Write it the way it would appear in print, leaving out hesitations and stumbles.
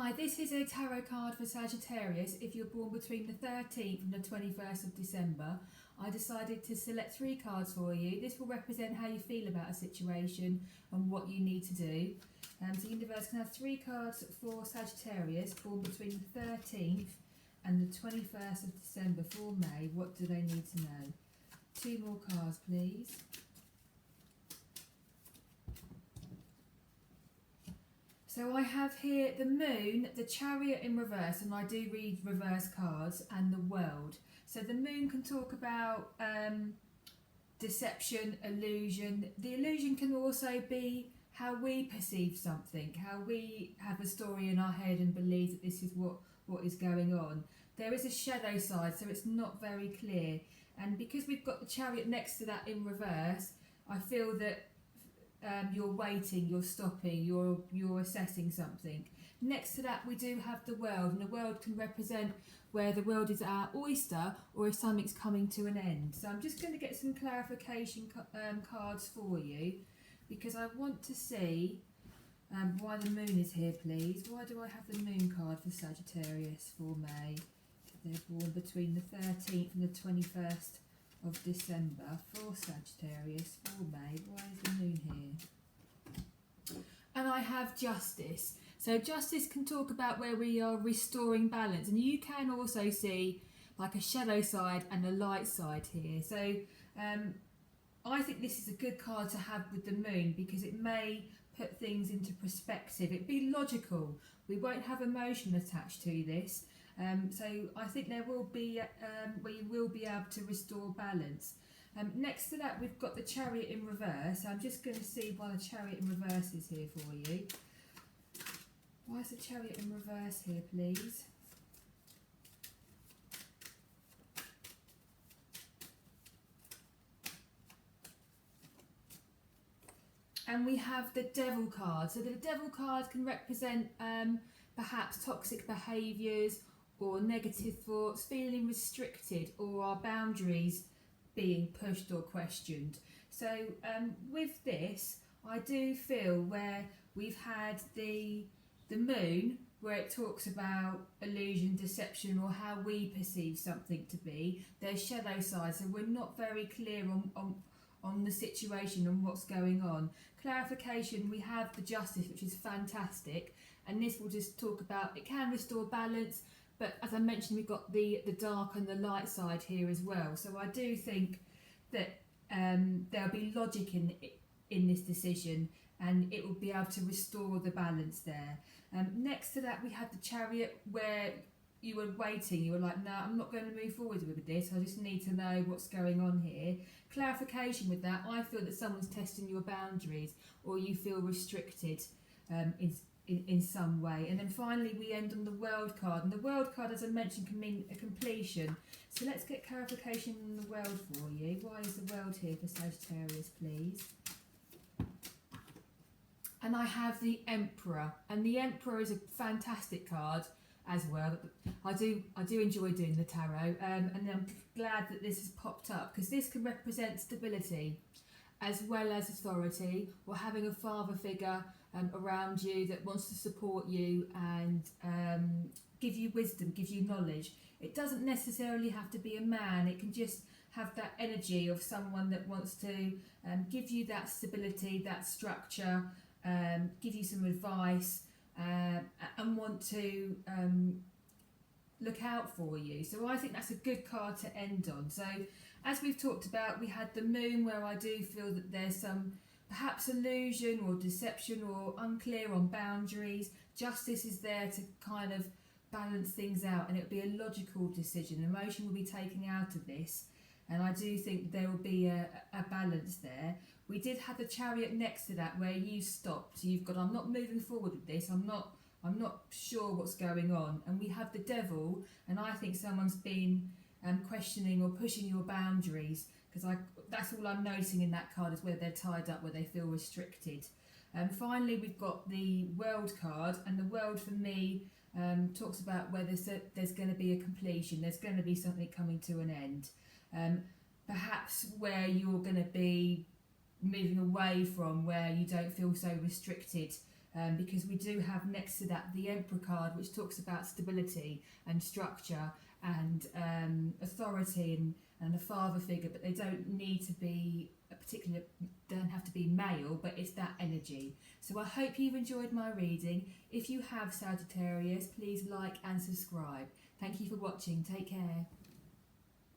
Hi, this is a tarot card for Sagittarius. If you're born between the 13th and the 21st of December, I decided to select 3 cards for you. This will represent how you feel about a situation and what you need to do. So the universe can have 3 cards for Sagittarius born between the 13th and the 21st of December for May. What do they need to know? 2 more cards, please. So I have here the Moon, the Chariot in reverse, and I do read reverse cards, and the World. So the Moon can talk about deception, illusion. The illusion can also be how we perceive something, how we have a story in our head and believe that this is what is going on. There is a shadow side, so it's not very clear. And because we've got the Chariot next to that in reverse, I feel that you're waiting, you're stopping, you're assessing something. Next to that we do have the World, and the World can represent where the world is at our oyster or if something's coming to an end. So I'm just going to get some clarification cards for you, because I want to see why the Moon is here, please. Why do I have the Moon card for Sagittarius for May? They're born between the 13th and the 21st of December for Sagittarius for May. Why is the Moon here? And I have Justice. So Justice can talk about where we are restoring balance, and you can also see like a shadow side and a light side here. So I think this is a good card to have with the Moon, because it may put things into perspective. It'd be logical. We won't have emotion attached to this. So I think there will be where you will be able to restore balance. Next to that we've got the Chariot in reverse. I'm just going to see why the Chariot in reverse is here for you. Why is the Chariot in reverse here, please? And we have the Devil card. So the Devil card can represent perhaps toxic behaviours or negative thoughts, feeling restricted, or our boundaries being pushed or questioned. So with this, I do feel where we've had the Moon, where it talks about illusion, deception, or how we perceive something to be. There's shadow sides, so we're not very clear on the situation and what's going on. Clarification, we have the Justice, which is fantastic, and this will just talk about it can restore balance. But as I mentioned, we've got the dark and the light side here as well. So I do think that there'll be logic in this decision, and it will be able to restore the balance there. Next to that, we had the Chariot, where you were waiting. You were like, no, I'm not going to move forward with this. I just need to know what's going on here. Clarification with that, I feel that someone's testing your boundaries, or you feel restricted in some way. And then finally we end on the World card, and the World card, as I mentioned, can mean a completion. So let's get clarification on the World for you. Why is the World here for Sagittarius, please? And I have the Emperor, and the Emperor is a fantastic card as well. I do enjoy doing the tarot, and I'm glad that this has popped up, because this can represent stability as well as authority, or having a father figure around you that wants to support you and give you wisdom, give you knowledge. It doesn't necessarily have to be a man. It can just have that energy of someone that wants to give you that stability, that structure, give you some advice, and want to look out for you. So I think that's a good card to end on. So as we've talked about, we had the Moon, where I do feel that there's some perhaps illusion or deception or unclear on boundaries. Justice is there to kind of balance things out, and it'll be a logical decision. Emotion will be taken out of this, and I do think there will be a balance there. We did have the Chariot next to that, where you stopped. So you've got, I'm not moving forward with this, I'm not sure what's going on. And we have the Devil, and I think someone's been questioning or pushing your boundaries, because that's all I'm noticing in that card, is where they're tied up, where they feel restricted. Finally, we've got the World card, and the World for me talks about where there's going to be a completion, there's going to be something coming to an end. Perhaps where you're going to be moving away from, where you don't feel so restricted because we do have next to that the Emperor card, which talks about stability and structure and authority and a father figure, but they don't need to be don't have to be male, but it's that energy. So I hope you've enjoyed my reading. If you have, Sagittarius, please like and subscribe. Thank you for watching. Take care.